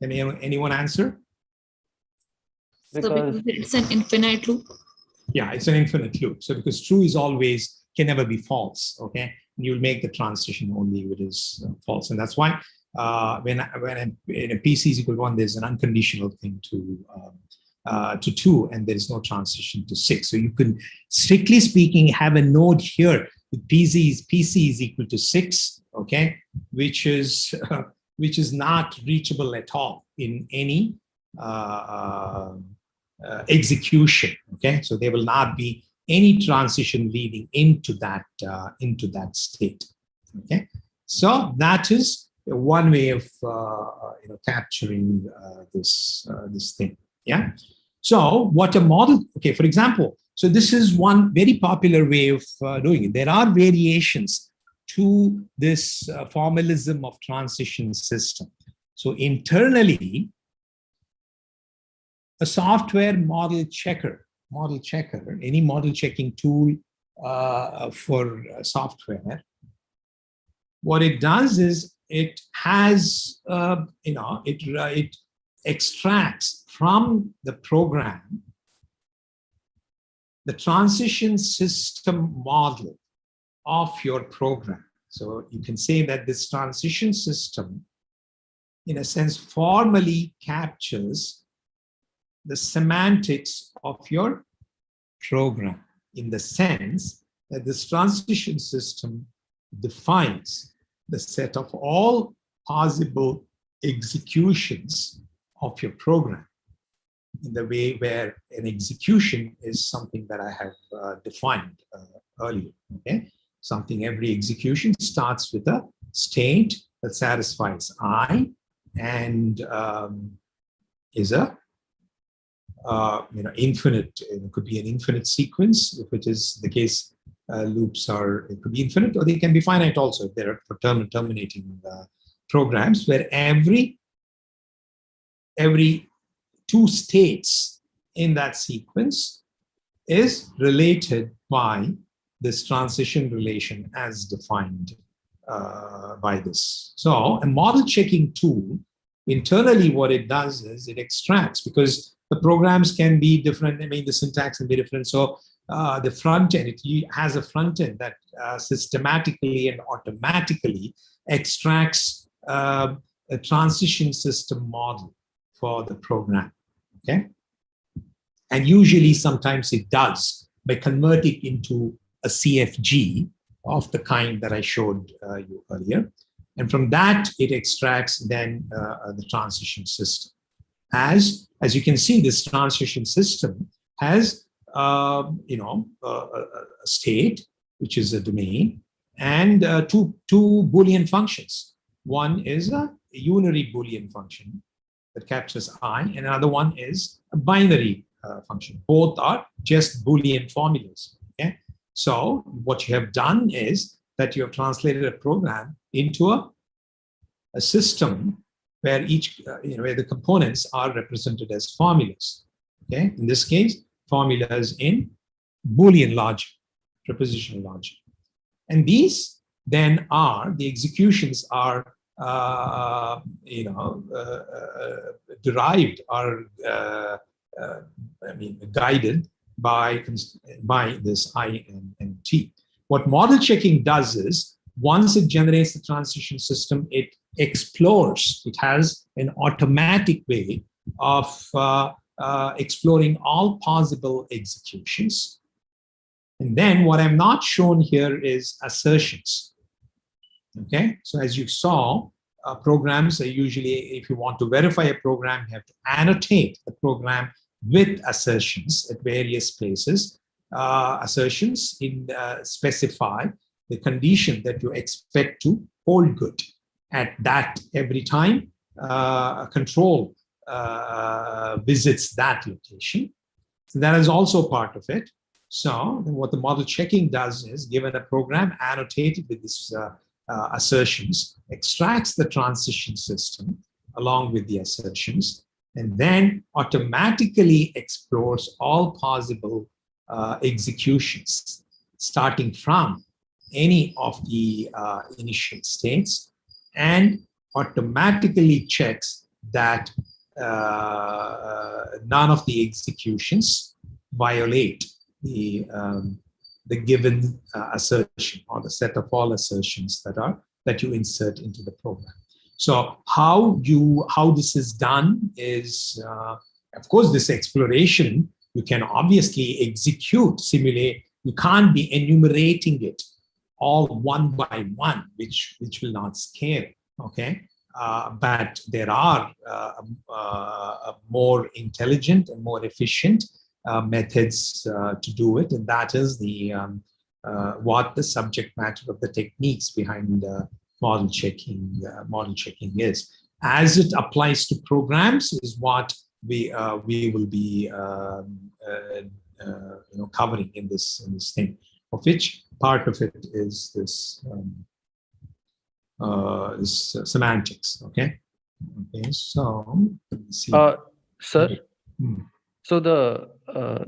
Can anyone answer? Because it's an infinite loop. Yeah, it's an infinite loop. So because true is always, can never be false, okay? You'll make the transition only if it is false. And that's why when in a PC is equal to 1, there's an unconditional thing to 2, and there is no transition to 6. So you can, strictly speaking, have a node here with PC is equal to 6, okay, which is not reachable at all in any execution. Okay, so there will not be any transition leading into that state. Okay, so that is one way of capturing this thing. Yeah. So what a model, okay, for example, so this is one very popular way of doing it. There are variations to this formalism of transition system. So internally, a software model checker, any model checking tool for software, what it does is it has, it extracts from the program the transition system model of your program. So you can say that this transition system, in a sense, formally captures the semantics of your program, in the sense that this transition system defines the set of all possible executions of your program, in the way where an execution is something that I have defined earlier. Okay, every execution starts with a state that satisfies I and is a infinite. It could be an infinite sequence if it is the case. Loops it could be infinite, or they can be finite also if they're for terminating programs, where every 2 states in that sequence is related by this transition relation as defined by this. So a model checking tool, internally what it does is it extracts, because the programs can be different, the syntax can be different. So the front end, it has a front end that systematically and automatically extracts a transition system model for the program. Okay, and usually sometimes it does by converting into a CFG of the kind that I showed you earlier, and from that it extracts then the transition system. As you can see, this transition system has a state, which is a domain, and two Boolean functions. One is a unary Boolean function that captures I, and another one is a binary function. Both are just Boolean formulas. Okay, so what you have done is that you have translated a program into a system where each where the components are represented as formulas. Okay, in this case, formulas in Boolean logic, prepositional logic, and these then are the executions are derived, are guided by this I and T. What model checking does is, once it generates the transition system, it explores. It has an automatic way of exploring all possible executions. And then what I've not shown here is assertions. Okay, so as you saw, programs are usually, if you want to verify a program, you have to annotate the program with assertions at various places. Assertions specify the condition that you expect to hold good at that every time a control visits that location. So that is also part of it. So what the model checking does is, given a program annotated with this assertions, extracts the transition system along with the assertions, and then automatically explores all possible executions, starting from any of the initial states, and automatically checks that none of the executions violate the given assertion or the set of all assertions that you insert into the program. So how this is done is, of course, this exploration you can obviously execute, simulate. You can't be enumerating it all one by one, which will not scale. Okay, but there are more intelligent and more efficient methods to do it, and that is the what the subject matter of the techniques behind model checking is. As it applies to programs, is what we will be covering in this thing, of which part of it is this semantics. Okay, so let's see. Sir, so the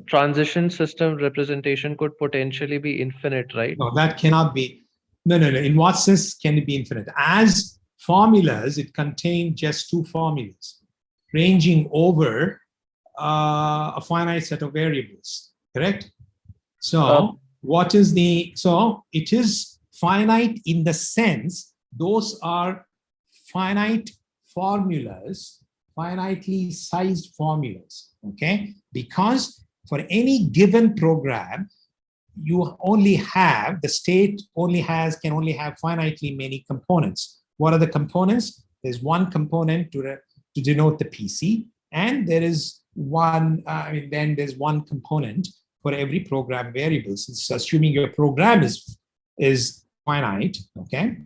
transition system representation could potentially be infinite, right? No, that cannot be. No. In what sense can it be infinite? As formulas, it contains just two formulas ranging over a finite set of variables, correct? So what is the, so it is finite in the sense those are finite formulas, finitely sized formulas, okay? Because for any given program, you only have, the state can only have finitely many components. What are the components? There's one component to denote the PC, and there is one, then there's one component for every program variable. Since assuming your program is finite, okay?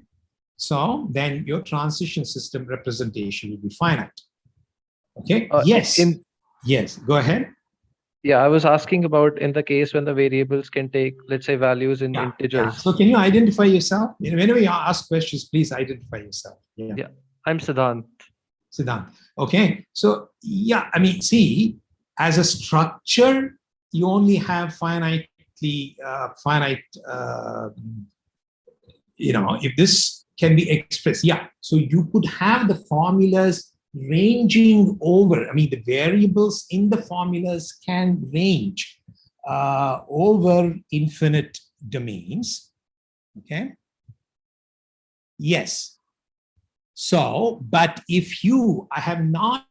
So then your transition system representation will be finite. Okay, yes, go ahead. Yeah, I was asking about in the case when the variables can take, let's say, values in integers. Yeah. So can you identify yourself? Whenever you ask questions, please identify yourself. Yeah, I'm Siddhant. Okay, so yeah, see, as a structure, you only have finite, if this can be expressed, so you could have the formulas ranging over, the variables in the formulas can range over infinite domains, okay? Yes. So, but if I have not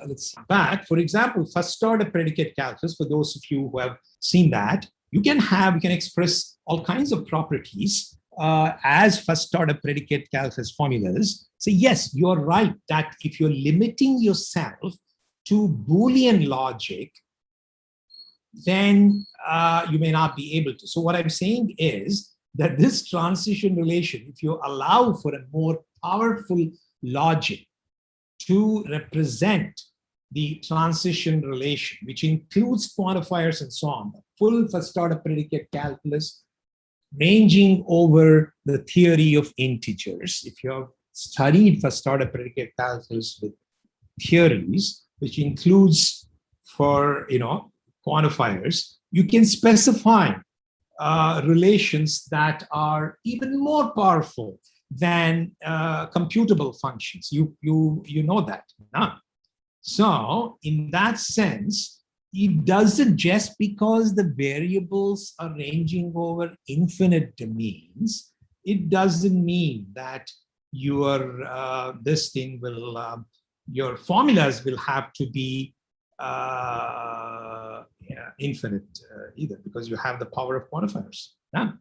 let's see. But for example, first order predicate calculus, for those of you who have seen that, you can express all kinds of properties as first order predicate calculus formulas. So yes, you're right that if you're limiting yourself to Boolean logic, then you may not be able to. So what I'm saying is that this transition relation, if you allow for a more powerful logic to represent the transition relation, which includes quantifiers and so on, full first order predicate calculus, ranging over the theory of integers. If you have studied first order predicate calculus with theories, which includes for quantifiers, you can specify relations that are even more powerful than computable functions. You know that. Huh? So in that sense, it doesn't, just because the variables are ranging over infinite domains, it doesn't mean that your this thing will your formulas will have to be infinite either, because you have the power of quantifiers. Yeah.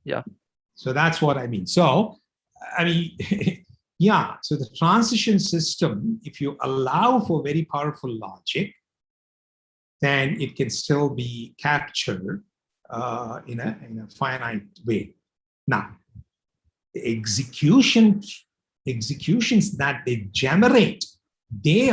Yeah. So that's what I mean. So, yeah, so the transition system, if you allow for very powerful logic, then it can still be captured in a finite way. Now, the execution executions that they generate, they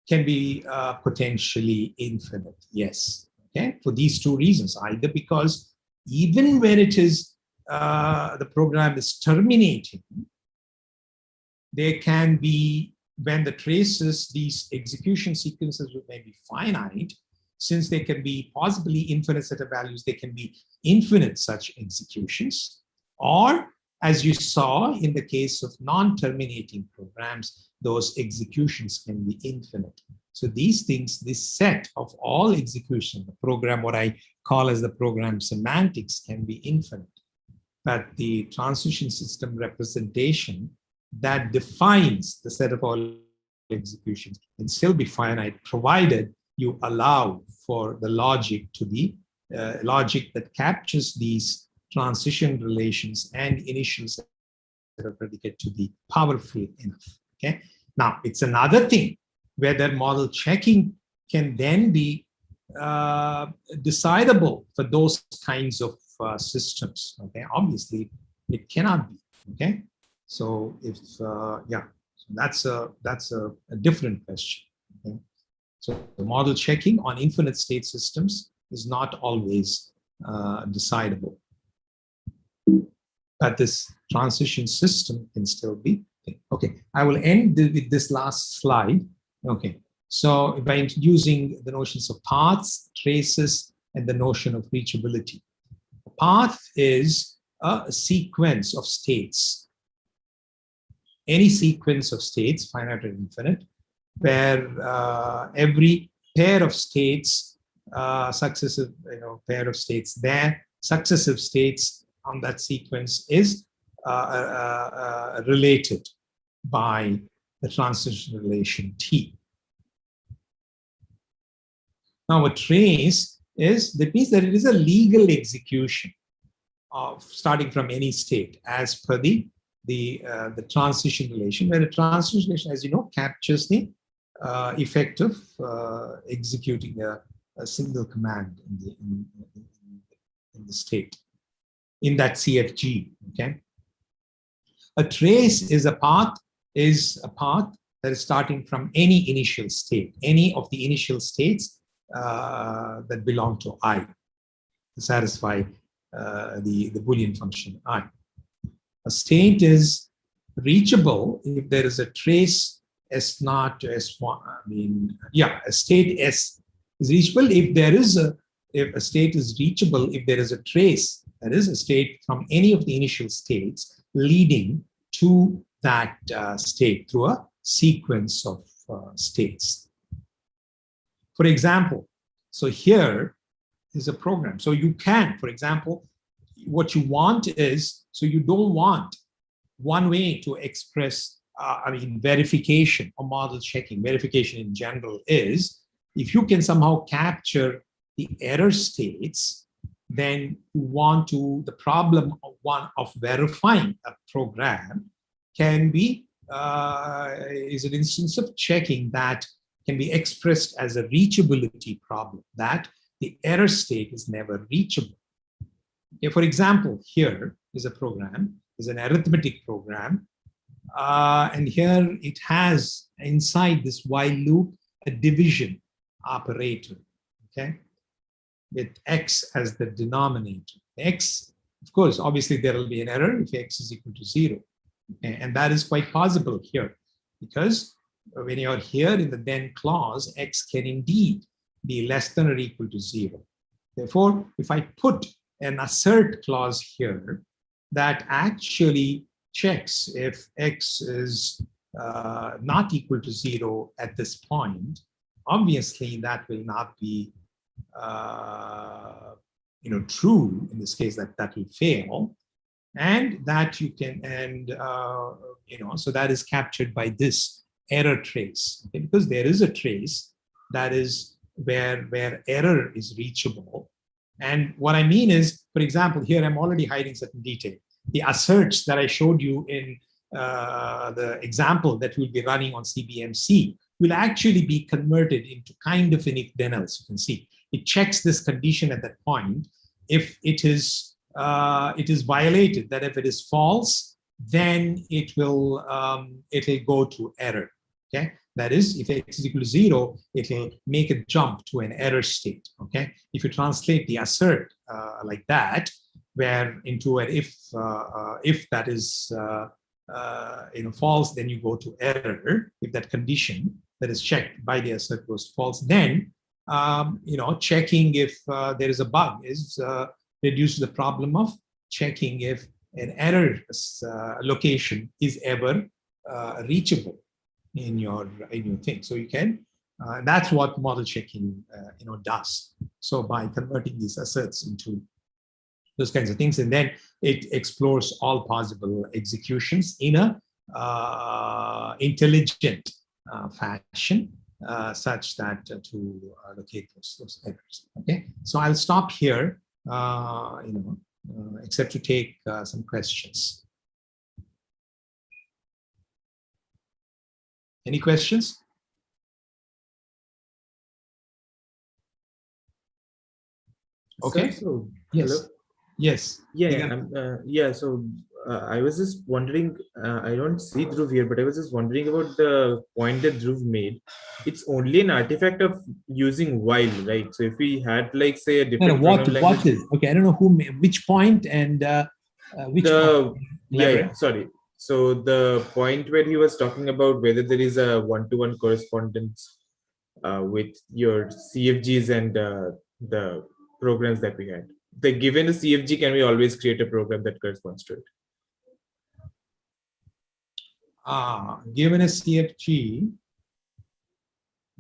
can be potentially infinite. Yes. Okay. For these two reasons, either because even when it is the program is terminating, there can be, when the traces, these execution sequences may be finite, since they can be possibly infinite set of values, they can be infinite such executions. Or, as you saw in the case of non-terminating programs, those executions can be infinite. So these things, this set of all execution, the program, what I call as the program semantics, can be infinite. But the transition system representation that defines the set of all executions can still be finite, provided you allow for the logic to be logic that captures these transition relations and initial set of predicate to be powerful enough. Okay. Now, it's another thing whether model checking can then be decidable for those kinds of systems. Okay. Obviously, it cannot be. Okay. So if yeah, so that's a different question. Okay? So the model checking on infinite state systems is not always decidable, but this transition system can still be. Okay, I will end with this last slide. Okay, so by introducing the notions of paths, traces, and the notion of reachability. A path is a sequence of states. Any sequence of states, finite or infinite, where every pair of states, successive pair of states there, successive states on that sequence is related by the transition relation T. Now a trace is, that means that it is a legal execution of starting from any state as per the transition relation, where the transition relation, as you know, captures the effect of executing a single command in the state, in that CFG. Okay. A trace is a path that is starting from any initial state, any of the initial states that belong to I, to satisfy the Boolean function I. A state is reachable if there is a trace S naught to S1. A state S is reachable if there is if a state is reachable if there is a trace, that is a state from any of the initial states leading to that state through a sequence of states. For example, so here is a program. So you can, for example, what you want is, so you don't want one way to express, verification or model checking. Verification in general is, if you can somehow capture the error states, then you want to, the problem of verifying a program can be, is an instance of checking that can be expressed as a reachability problem, that the error state is never reachable. Okay, for example, here is a program, is an arithmetic program, and here it has inside this while loop a division operator, okay, with x as the denominator. X, of course, obviously there will be an error if x is equal to 0, okay? And that is quite possible here, because when you're here in the then clause, x can indeed be less than or equal to 0. Therefore, if I put an assert clause here that actually checks if x is not equal to 0 at this point, obviously that will not be true. In this case, that will fail, and that you can, and so that is captured by this error trace, okay? Because there is a trace that is where error is reachable. And what I mean is, for example, here I'm already hiding certain detail. The asserts that I showed you in the example that we'll be running on CBMC will actually be converted into kind of an if-then else. You can see it checks this condition at that point. If it is violated, that if it is false, then it'll go to error. Okay, that is, if x is equal to 0, it'll make a jump to an error state. Okay, if you translate the assert like that, where into an if that is false, then you go to error. If that condition that is checked by the assert goes false, then checking if there is a bug is reduced to the problem of checking if an error location is ever reachable in your thing. So you can, that's what model checking does. So by converting these asserts into those kinds of things, and then it explores all possible executions in a intelligent fashion, such that to locate those errors. Okay, so I'll stop here. Except to take some questions. Any questions? Okay. Sir, so, yes. Hello? Yes. Yeah. So I was just wondering. I don't see Dhruv here, but I was just wondering about the point that Dhruv made. It's only an artifact of using while, right? So if we had, like, say, a different what is? Okay, I don't know which point and which. Sorry. So the point where he was talking about whether there is a one-to-one correspondence with your CFGs and the programs that we had. Given a CFG, can we always create a program that corresponds to it? Given a CFG.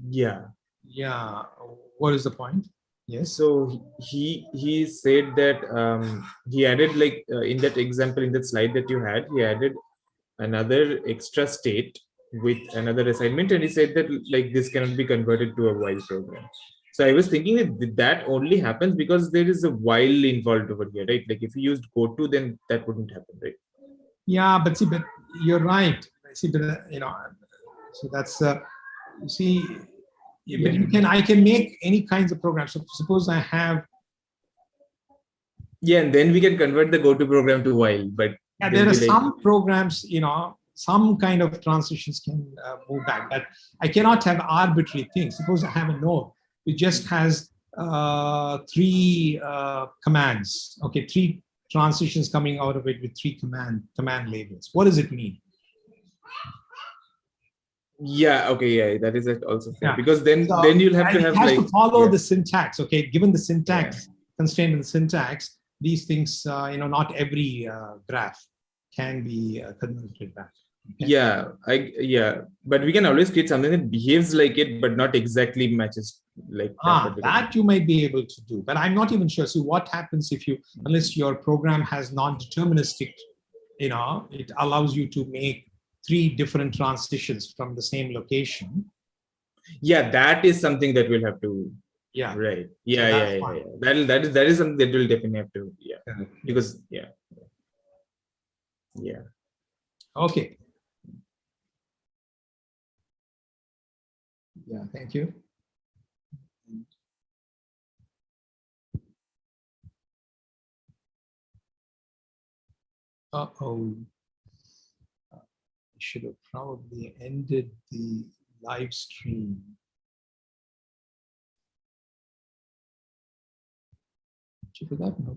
Yeah. Yeah. What is the point? Yes. So he said that he added, like, in that example, in that slide that you had, he added another extra state with another assignment, and he said that, like, this cannot be converted to a while program. So I was thinking that only happens because there is a while involved over here, right? Like, if you used goto, then that wouldn't happen, right? Yeah, but you're right. See, but so that's see. Yeah. But I can make any kinds of programs. So suppose I have. Yeah, and then we can convert the goto program to while. But yeah, there are some programs, some kind of transitions can move back, but I cannot have arbitrary things. Suppose I have a node which just has 3 commands. Okay, 3 transitions coming out of it with 3 command labels. What does it mean? Yeah. Okay. Yeah, that is also fair, because then you'll have to have, it has to follow the syntax. Okay, given the syntax constraint in the syntax, these things, not every graph can be converted back. Okay? But we can always create something that behaves like it, but not exactly matches like that you might be able to do, but I'm not even sure. See, what happens if unless your program has non-deterministic, it allows you to make 3 different transitions from the same location. Yeah, that is something that we'll have to. Yeah. Right. Yeah. That is something that we'll definitely have to. Yeah. Because yeah. Okay. Yeah. Thank you. Uh-oh. I should have probably ended the live stream. Should have gotten